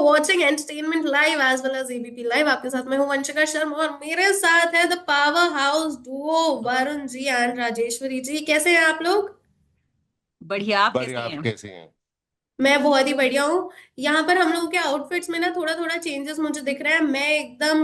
Watching entertainment live as well as ABP live. आपके साथ मैं हूं वंशिका शर्मा और मेरे साथ है the powerhouse duo Varun ji and Rajeshwari ji. कैसे हैं आप लोग? बढ़िया। आप बढ़िया। कैसी आप हैं? कैसे हैं? मैं बहुत ही बढ़िया हूँ। यहाँ पर हम लोगों के आउटफिट्स में ना थोड़ा थोड़ा चेंजेस मुझे दिख रहा है। मैं एकदम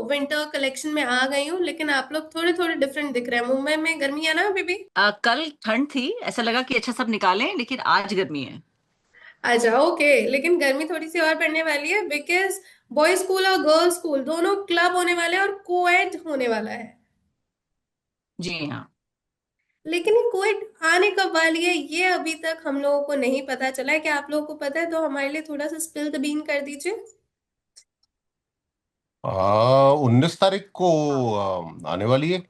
विंटर कलेक्शन में आ गई हूँ, लेकिन आप लोग थोड़े थोड़े डिफरेंट दिख रहे हैं। मुंबई में गर्मी है ना अभी भी? कल ठंड थी, ऐसा लगा कि अच्छा सब निकालें, लेकिन आज गर्मी है। अच्छा, ओके। लेकिन गर्मी थोड़ी सी और पड़ने वाली है, बिकॉज बॉयज स्कूल और गर्ल्स स्कूल दोनों क्लब होने वाले हैं और कोएड होने वाला है। जी हाँ। लेकिन ये कोविड आने कब वाली है ये अभी तक हम लोगों को नहीं पता चला है। क्या आप लोगों को पता है? तो हमारे लिए थोड़ा सा स्पिल द बीन कर दीजिए। 19 तारीख को आने वाली है।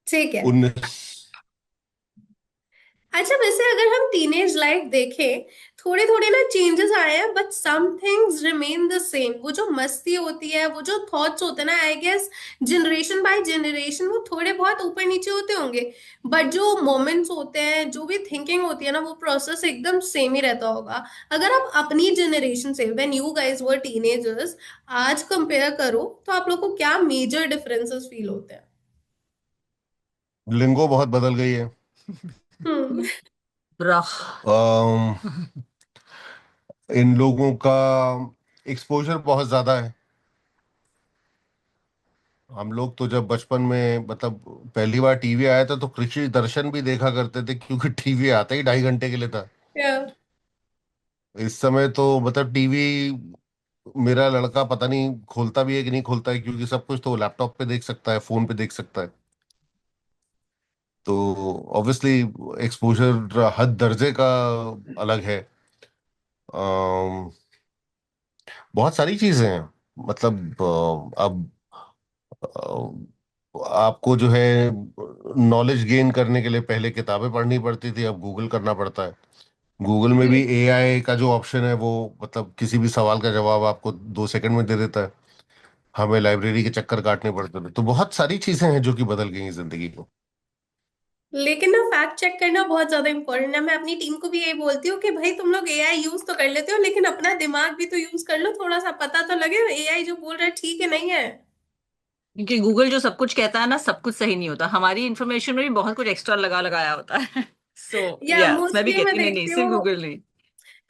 ठीक है। 19। अच्छा, वैसे अगर हम टीनेज लाइफ देखें, थोड़े थोड़े ना चेंजेस आए हैं, but some things remain the same. वो जो मस्ती होती है, वो जो थॉट्स होते हैं ना, I guess generation by generation वो थोड़े बहुत ऊपर नीचे होते होंगे, बट जो मोमेंट्स होते हैं, जो भी थिंकिंग होती है ना, वो प्रोसेस एकदम सेम ही रहता होगा। अगर आप अपनी जनरेशन से, when you guys were teenagers, आज कंपेयर करो, तो आप लोग को क्या मेजर डिफरेंसेस फील होते हैं? लिंगो बहुत बदल गई है। हम्म। ब्रह। अम, इन लोगों का एक्सपोजर बहुत ज्यादा है। हम लोग तो जब बचपन में, मतलब पहली बार टीवी आया था तो कृषि दर्शन भी देखा करते थे, क्योंकि टीवी आता ही 2.5 घंटे के लिए था। या इस समय तो मतलब टीवी मेरा लड़का पता नहीं खोलता भी है कि नहीं खोलता है, क्योंकि सब कुछ तो वो लैपटॉप पे देख सकता है, फोन पे देख सकता है। तो ऑब्वियसली एक्सपोजर हद दर्जे का अलग है। अम, बहुत सारी चीजें हैं। मतलब अब आपको जो है नॉलेज गेन करने के लिए पहले किताबें पढ़नी पड़ती थी, अब गूगल करना पड़ता है। गूगल में भी एआई का जो ऑप्शन है वो, मतलब किसी भी सवाल का जवाब आपको 2 सेकंड में दे देता है। हमें लाइब्रेरी के चक्कर काटने पड़ते थे। तो बहुत सारी चीजें हैं जो कि बदल गई हैं जिंदगी को। लेकिन ना फैक्ट चेक करना बहुत ज्यादा इंपॉर्टेंट है। मैं अपनी टीम को भी यही बोलती हूँ कि भाई तुम लोग एआई यूज तो कर लेते हो, लेकिन अपना दिमाग भी तो यूज कर लो, थोड़ा सा पता तो लगे एआई जो बोल रहा है ठीक है नहीं है। क्योंकि गूगल जो सब कुछ कहता है ना, सब कुछ सही नहीं होता। हमारी इंफॉर्मेशन में भी बहुत कुछ एक्स्ट्रा लगा लगाया होता है। सो या या मैं भी मोस्टली मैं कहती नहीं, नहीं देखती सिर्फ हूँ गूगल नहीं।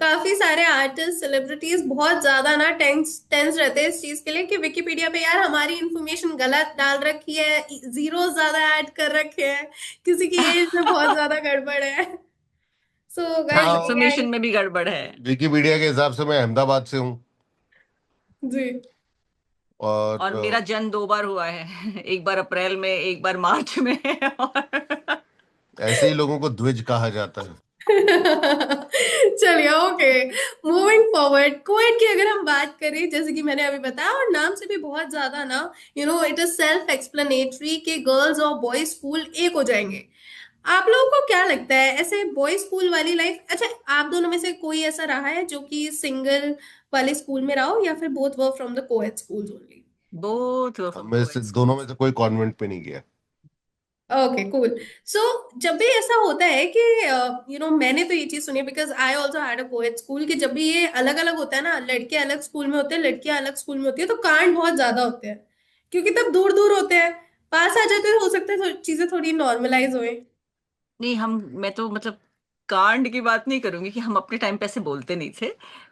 काफी सारे आर्टिस्ट सेलिब्रिटीज बहुत ज्यादा ना टेंस टेंस रहते हैं इस चीज के लिए कि विकिपीडिया पे यार हमारी इंफॉर्मेशन गलत डाल रखी है, जीरो ज्यादा ऐड कर रखे हैं, किसी की एज में बहुत ज्यादा गड़बड़ है। सो हाँ, गाइस इंफॉर्मेशन एआई। में भी गड़बड़ है। विकिपीडिया के हिसाब से मैं अहमदाबाद से हूँ। जी। और और मेरा जन्म 2 बार हुआ है। एक बार अप्रैल में, एक बार मार्च में। और ऐसे ही लोगों को द्विज कहा जाता है। चलिए, ओके। मूविंग फॉरवर्ड, कोविड की अगर हम बात करें, जैसे कि मैंने अभी बताया, और नाम से भी बहुत ज्यादा ना, इट इज सेल्फ एक्सप्लेनेटरी कि गर्ल्स और बॉयज स्कूल एक हो जाएंगे। आप लोगों को क्या लगता है, ऐसे बॉयज स्कूल वाली लाइफ, अच्छा, आप दोनों में से कोई ऐसा रहा है जो कि सिंगल वाले स्कूल में रहा हो, या फिर both were from the coed schools only? Both were हम फ्रॉम में से कोएड दोनों में स्कूल्स। से कोई कॉन्वेंट पे नहीं गया। Okay, cool. सो जब भी ऐसा होता है कि मैंने तो ये चीज सुनी, because I also had a coed school, कि जब भी ये अलग अलग होता है ना, लड़के अलग स्कूल में होते हैं, लड़कियां अलग स्कूल में होती है, तो कांड बहुत ज्यादा होते हैं, क्योंकि तब दूर दूर होते हैं। पास आ जाते तो हो सकता है चीजें थोड़ी नॉर्मलाइज होए। नहीं, मैं तो मतलब कांड की बात नहीं करूंगी कि हम अपने टाइम पे ऐसे बोलते नहीं थे।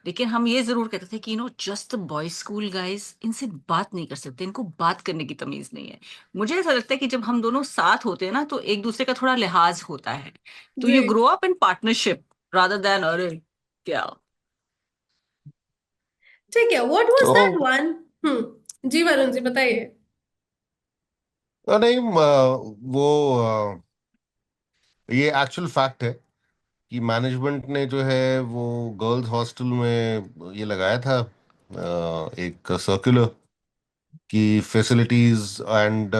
लेकिन हम ये जरूर कहते थे कि जस्ट बॉयज स्कूल गाइस, इनसे बात नहीं कर सकते, इनको बात करने की तमीज नहीं है। मुझे ऐसा लगता है कि जब हम दोनों साथ होते हैं ना, तो एक दूसरे का थोड़ा लिहाज होता है। तो जी। You grow up in partnership rather than अरे क्या। ठीक है, व्हाट वाज तो दैट वन? जी वरुण जी बताइए। नहीं, वो ये एक्चुअल फैक्ट है कि मैनेजमेंट ने जो है वो गर्ल्स हॉस्टल में ये लगाया था, एक सर्कुलर कि फैसिलिटीज एंड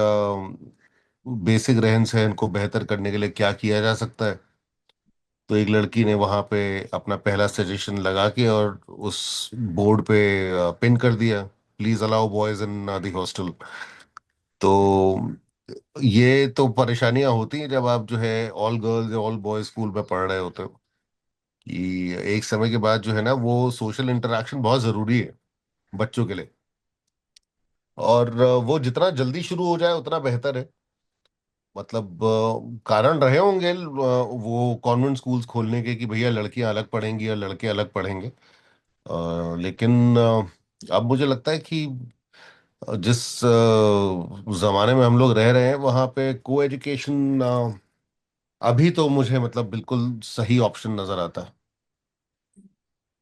बेसिक रहन सहन को बेहतर करने के लिए क्या किया जा सकता है। तो एक लड़की ने वहां पे अपना पहला सजेशन लगा के और उस बोर्ड पे पिन कर दिया, please allow boys in the hostel. तो ये तो परेशानियां होती हैं जब आप जो है ऑल गर्ल्स या ऑल बॉयज स्कूल में पढ़ रहे होते हो। कि एक समय के बाद जो है ना वो सोशल इंटरेक्शन बहुत जरूरी है बच्चों के लिए। और वो जितना जल्दी शुरू हो जाए उतना बेहतर है। मतलब कारण रहे होंगे वो कॉन्वेंट स्कूल्स खोलने के कि भैया लड़कियां अलग पढ़ेंगी और लड़के अलग पढ़ेंगे। लेकिन अब मुझे लगता है कि जिस जमाने में हम लोग रह रहे हैं वहाँ पे को एजुकेशन अभी तो मुझे मतलब बिल्कुल सही ऑप्शन नजर आता है।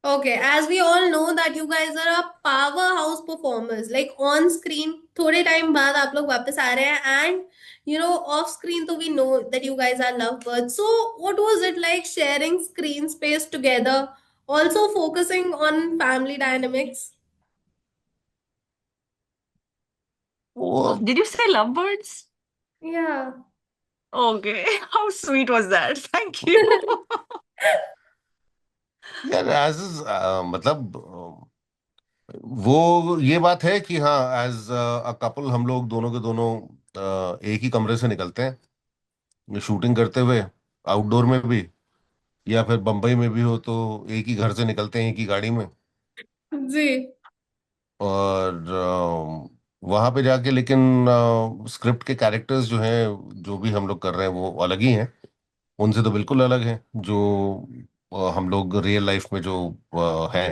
Okay, as we all know that you guys are a powerhouse performers. Like on screen, थोड़े टाइम बाद आप लोग वापस आ रहे हैं, and off screen तो we know that you guys are lovebirds. So what was it like sharing screen space together, also focusing on family dynamics? वो Did you say lovebirds? Yeah. Okay, how sweet was that? Thank you. यार as मतलब वो ये बात है कि हाँ as a couple हम लोग दोनों के दोनों एक ही कमरे से निकलते हैं शूटिंग करते हुए, आउटडोर में भी या फिर बम्बई में भी हो तो एक ही घर से निकलते हैं एक ही गाड़ी में। जी। और वहां पे जाके लेकिन स्क्रिप्ट के कैरेक्टर्स जो हैं जो भी हम लोग कर रहे हैं वो अलग ही हैं, उनसे तो बिल्कुल अलग हैं जो हम लोग रियल लाइफ में जो हैं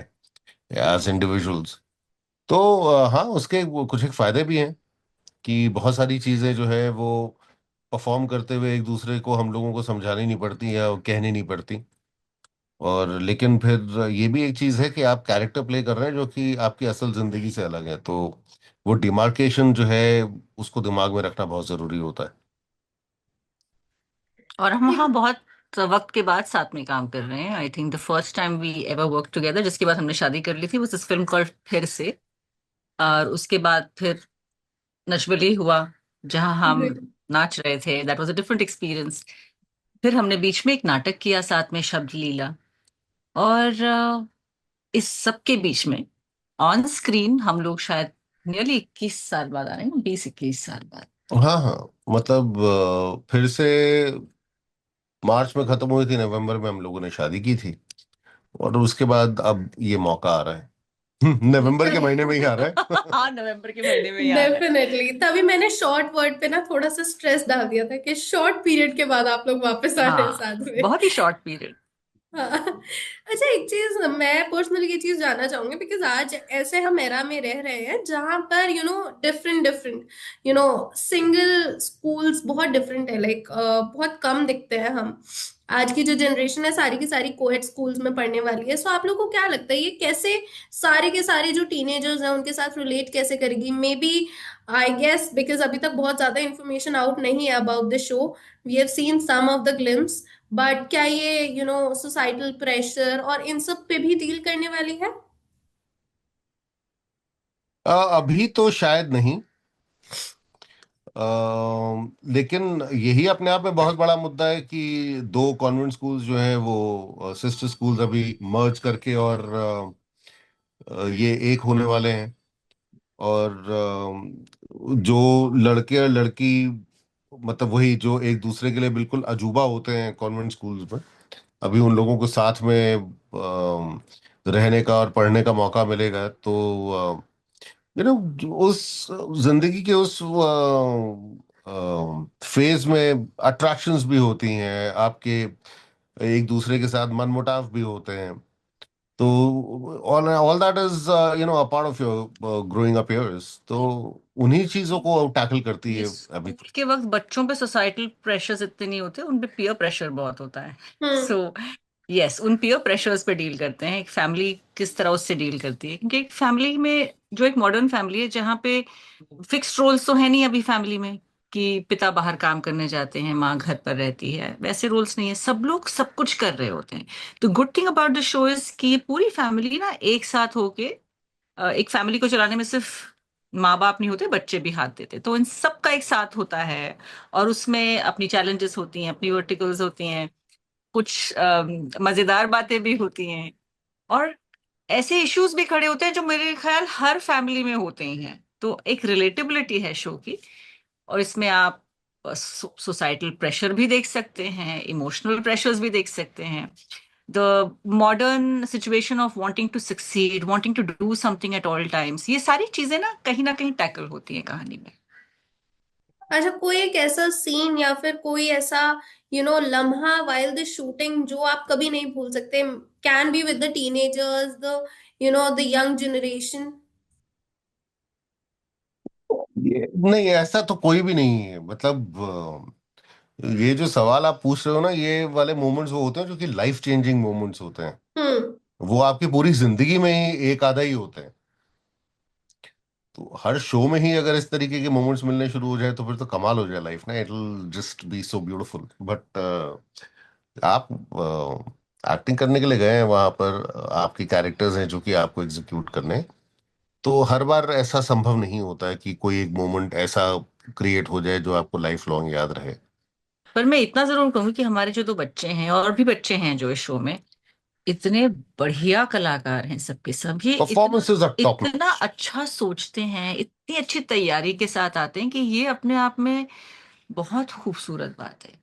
एज इंडिविजुअल्स। तो हाँ उसके वो कुछ एक फायदे भी हैं कि बहुत सारी चीजें जो है वो परफॉर्म करते हुए एक दूसरे को हम लोगों को समझानी नहीं पड़ती या कहनी नहीं पड़ती। और लेकिन फिर ये भी एक चीज है कि आप कैरेक्टर प्ले कर रहे हैं जो कि आपकी असल जिंदगी से अलग है, तो वो डिमार्केशन जो है उसको दिमाग में रखना बहुत जरूरी होता है। और हम वहाँ बहुत वक्त के बाद साथ में काम कर रहे हैं। I think the first time we ever work together, जिसके बाद हमने शादी कर ली थी, was this film called फिर से। और उसके बाद फिर नचबली हुआ, जहाँ हम जी। नाच रहे थे। That was a different experience. फिर हमने बीच में एक नाटक किया साथ में, शब्द लीला। और इस सब के बीच में ऑन स्क्रीन हम लोग शायद नियरली 21 साल बाद आ रहे हैं, 20-21 साल बाद। हाँ हाँ, मतलब फिर से मार्च में खत्म हुई थी, नवंबर में हम लोगों ने शादी की थी। और उसके बाद अब ये मौका आ रहा है। नवंबर के महीने में ही आ रहा है। हाँ, नवंबर के महीने में ही आ रहा है। डेफिनेटली, तभी मैंने शॉर्ट वर्ड पे ना थोड़ा सा स्ट्रेस डाल दिया था कि शॉर्ट पीरियड के बाद आप लोग वापस आ रहे हैं हाँ, साथ में। बहुत ही शॉर्ट पीरियड। हाँ। अच्छा, एक चीज मैं पर्सनली ये चीज जानना चाहूंगी, बिकॉज आज ऐसे हम एरा में रह रहे हैं जहां पर डिफरेंट डिफरेंट सिंगल स्कूल्स बहुत डिफरेंट है, लाइक बहुत कम दिखते हैं हम। आज की जो जनरेशन है सारी की सारी कोएड स्कूल्स में पढ़ने वाली है। सो आप लोगों को क्या लगता है ये कैसे सारे के सारे जो टीनेजर्स हैं उनके साथ रिलेट कैसे करेगी? Maybe, I guess, because अभी तक बहुत ज्यादा इंफॉर्मेशन आउट नहीं है about the show. We have seen some of the glimpse, but क्या ये सोसाइटल प्रेशर और इन सब पे भी डील करने वाली है? अभी तो शायद नहीं। लेकिन यही अपने आप में बहुत बड़ा मुद्दा है कि दो कॉन्वेंट स्कूल्स जो हैं वो सिस्टर स्कूल्स अभी मर्ज करके और ये एक होने वाले हैं। और जो लड़के और लड़की मतलब वही जो एक दूसरे के लिए बिल्कुल अजूबा होते हैं कॉन्वेंट स्कूल्स में, अभी उन लोगों को साथ में रहने का और पढ़ने का मौका मिलेगा तो यू नो उस जिंदगी के उस फेज में अट्रैक्शंस भी होती हैं आपके, एक दूसरे के साथ मनमुटाव भी होते हैं। तो all all that is a part of your growing up years, तो उन्हीं चीजों को टैकल करती ये है अभी। स्कूल के वक्त बच्चों पे सोसाइटल प्रेशर्स इतने नहीं होते, उन पे पीयर प्रेशर बहुत होता है। हम्म। सो यस, उन पीयर प्रेशर्स पे डील करते हैं। एक फैमिली किस तरह उससे डील करती है, क्योंकि एक फैमिली में, जो एक मॉडर्न फैमिली है जहाँ पे फिक्स्ड रोल्स तो है नहीं अभी फैमिली में, कि पिता बाहर काम करने जाते हैं, माँ घर पर रहती है, वैसे रोल्स नहीं है, सब लोग सब कुछ कर रहे होते हैं। तो good thing about the show is कि ये पूरी फैमिली ना एक साथ होके, एक फैमिली को चलाने में सिर्फ माँ बाप नहीं होते, बच्चे भी हाथ देते, तो इन सब का एक साथ होता है। और उसमें अपनी चैलेंजेस होती हैं, अपनी वर्टिकल्स होती हैं, कुछ मजेदार बातें भी होती हैं, और ऐसे इश्यूज भी खड़े होते हैं जो मेरे ख्याल हर फैमिली में होते ही हैं। तो एक रिलेटेबिलिटी है शो की। और इसमें आप सोसाइटल प्रेशर भी देख सकते हैं, इमोशनल प्रेशर्स भी देख सकते हैं। The modern situation of wanting to succeed, wanting to do something at all times, ये सारी चीजें ना कहीं टैकल होती हैं कहानी में। अच्छा, कोई एक ऐसा सीन या फिर कोई ऐसा लम्हा वाइल द शूटिंग जो आप कभी नहीं भूल सकते? Can be with the teenagers, the the young generation. ये नहीं, ऐसा तो कोई भी नहीं है। मतलब ये जो सवाल आप पूछ रहे हो ना, ये वाले मोमेंट्स वो होते हैं जो कि लाइफ चेंजिंग मोमेंट्स होते हैं। हम्म। वो आपकी पूरी जिंदगी में ही एक आधा ही होते हैं। तो हर शो में ही अगर इस तरीके के मोमेंट्स मिलने शुरू हो जाए तो फिर तो कमाल हो जाए लाइफ ना। It will just be so beautiful. But आप एक्टिंग करने के लिए गए हैं वहां पर, आपके कैरेक्टर्स हैं जो कि आपको एग्जीक्यूट करने हैं। तो हर बार ऐसा संभव नहीं होता है कि कोई एक मोमेंट ऐसा क्रिएट हो जाए जो आपको लाइफ लॉन्ग याद रहे। पर मैं इतना जरूर कहूंगी कि हमारे जो दो बच्चे हैं और भी बच्चे हैं जो इस शो में, इतने बढ़िया कलाकार हैं सबके सब। ये इतना परफॉर्मेंसेस आर टॉप इतना नॉच। अच्छा सोचते हैं, इतनी अच्छी तैयारी के साथ आते हैं कि ये अपने आप में बहुत खूबसूरत बात है।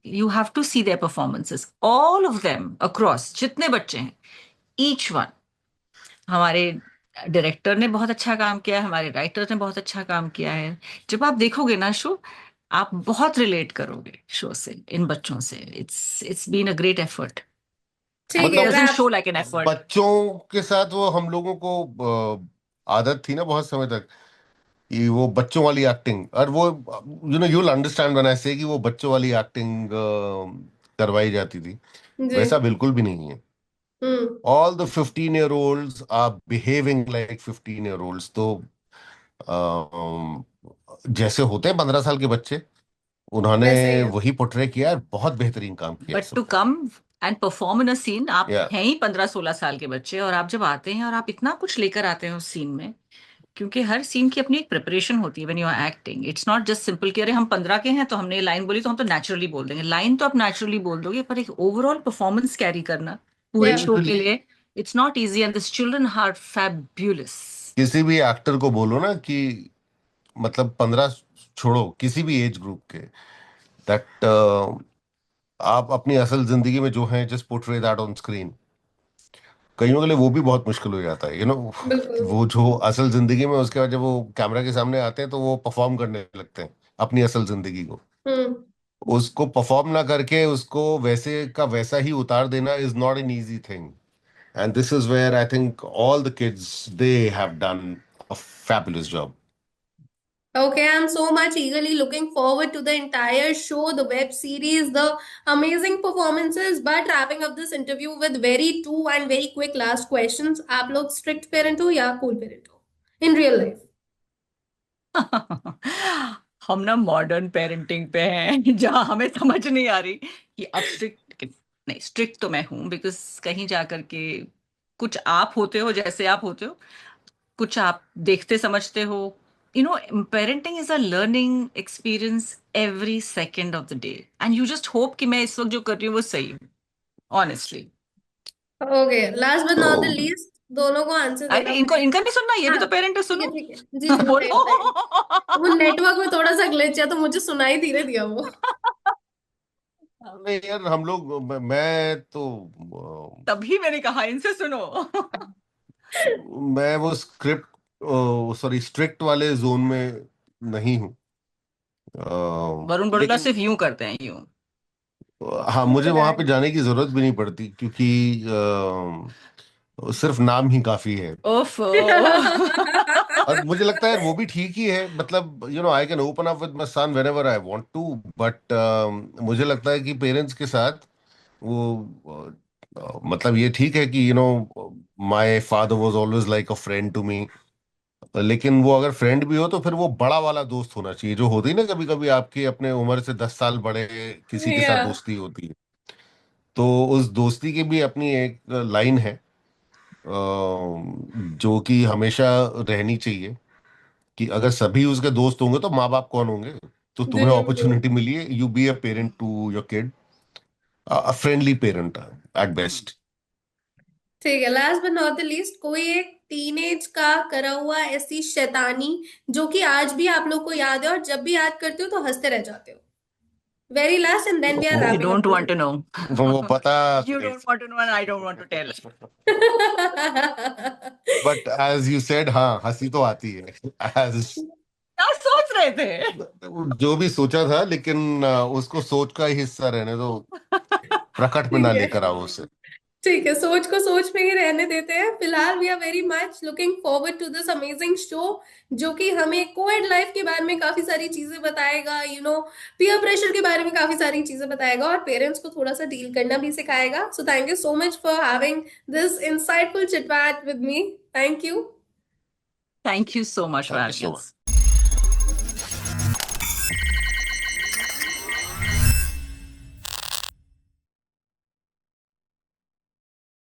You have to see their performances, all of them across, जितने बच्चे हैं, ईच वन। हमारे डायरेक्टर ने बहुत अच्छा काम किया है, हमारे राइटर ने बहुत अच्छा काम किया है। जब आप देखोगे ना शो, आप बहुत रिलेट करोगे शो से, इन बच्चों से। It's been a great effort ठीक एंड इट है, मतलब मैं डजंट आप। Show like an effort. बच्चों के साथ वो हम लोगों को आदत थी ना बहुत समय तक, कि वो बच्चों वाली एक्टिंग, और वो you will understand when I से कि वो बच्चों वाली एक्टिंग करवाई जाती थी। जी। वैसा बिल्कुल भी नहीं है। Hmm. All the 15-year-olds are behaving like 15-year-olds। तो अम, जैसे होते हैं 15 साल के बच्चे, उन्होंने वैसे ही है। वही पोर्ट्रे किया है। बहुत बेहतरीन काम किया है बट टू सबने। Come and perform in a scene, आप या हैं ही 15-16 साल के बच्चे, और आप जब आते हैं और आप इतना कुछ लेकर आते हैं उस सीन में, क्योंकि हर सीन की अपनी एक प्रिपरेशन होती है when you are acting. It's not just simple कि अरे हम 15 के हैं तो हमने ये लाइन बोली तो हम तो नेचुरली बोल देंगे। लाइन तो आप नेचुरली बोल दोगे, पर एक ओवरऑल परफॉर्मेंस कैरी करना पूरे या शो के बेसिकली लिए, it's not easy, and this children are fabulous. किसी भी एक्टर को बोलो ना कि मतलब 15 छोड़ो, किसी भी एज ग्रुप के, दैट आप अपनी असल जिंदगी में जो है just portray that on screen, कईयों के लिए वो भी बहुत मुश्किल हो जाता है बिल्कुल। वो जो असल जिंदगी में, उसके बाद जब वो कैमरा के सामने आते हैं तो वो परफॉर्म करने लगते हैं अपनी असल जिंदगी को। हम्म। उसको परफॉर्म ना करके उसको वैसे का वैसा ही उतार देना is not an easy thing. And this is where I think all the kids they have done a fabulous job. Okay, I'm so much eagerly looking forward to the entire show, the web series, the amazing performances. But wrapping up this interview with very two and very quick last questions. आप लोग strict parent हो या cool parent हो in real life? हम ना modern parenting पे हैं जहां हमें समझ नहीं आ रही कि अब स्ट्रिक्ट, नहीं स्ट्रिक्ट तो मैं हूं, बिकॉज कहीं जा करके कुछ आप होते हो जैसे आप होते हो, कुछ आप देखते समझते हो। Parenting is a learning experience every second of the day, and you just hope कि मैं इस वक्त जो कर रही हूँ वो सही हूँ, honestly. Okay, last but not the तो least, दोनों को आंसर अरे देना इनको पड़ेगा। इनका नहीं सुनना, ये भी हाँ, तो पेरेंट है, ठीक है सुनो। ठीक है जी, चलो बताइए बोलो। बताइए। वो नेटवर्क में थोड़ा सा ग्लिच है तो मुझे सुनाई धीरे दिया वो। नहीं यार, हम लोग मैं तो तभी मैंने कहा इनसे सुनो। मैं वो स्क्रिप्ट, सॉरी, स्ट्रिक्ट वाले जोन में नहीं हूँ। वरुण बड़ोला लेकिन सिर्फ यूं करते हैं, यूं। हाँ, मुझे वहां पे जाने की जरूरत भी नहीं पड़ती, क्योंकि सिर्फ नाम ही काफी है। ओफो। और मुझे लगता है वो भी ठीक ही है। मतलब I can open up with my son whenever I want to. But मुझे लगता है कि पेरेंट्स के साथ वो मतलब ये ठीक है कि my father was always like a friend to me. लेकिन वो अगर फ्रेंड भी हो तो फिर वो बड़ा वाला दोस्त होना चाहिए। जो होती है ना, कभी कभी आपकी अपने उम्र से 10 साल बड़े किसी के साथ या दोस्ती होती है, तो उस दोस्ती की भी अपनी एक लाइन है, जो कि हमेशा रहनी चाहिए। कि अगर सभी उसके दोस्त होंगे तो माँ बाप कौन होंगे। तो जी तुम्हें बिल्कुल। अपॉर्चुनिटी मिली है, you be a parent to your kid, a friendly parent at best. ठीक है, last but not the least, कोई एक टीनेज का करा हुआ ऐसी शैतानी जो कि आज भी आप लोग को याद है और जब भी याद करते हो तो हंसते रह जाते हो। Very last, and then we are I वो wrapping up don't want today. to know. वो पता You don't want to know and I don't want to tell. But as you said, हाँ हंसी तो आती है एज क्या सोच रहे थे? जो भी सोचा था, लेकिन उसको सोच का ही हिस्सा रहने दो, प्रकट में ना ठीक है, लेकर आओ उसे। ठीक है, सोच को सोच में ही रहने देते हैं फिलहाल। We are very much looking forward to this amazing show, जो कि हमें कोएड लाइफ के बारे में काफी सारी चीजें बताएगा, पीयर प्रेशर के बारे में काफी सारी चीजें बताएगा, और पेरेंट्स को थोड़ा सा डील करना भी सिखाएगा। So thank you so much for having this insightful chit with me. Thank you. Thank you so much for thank you having so much. us.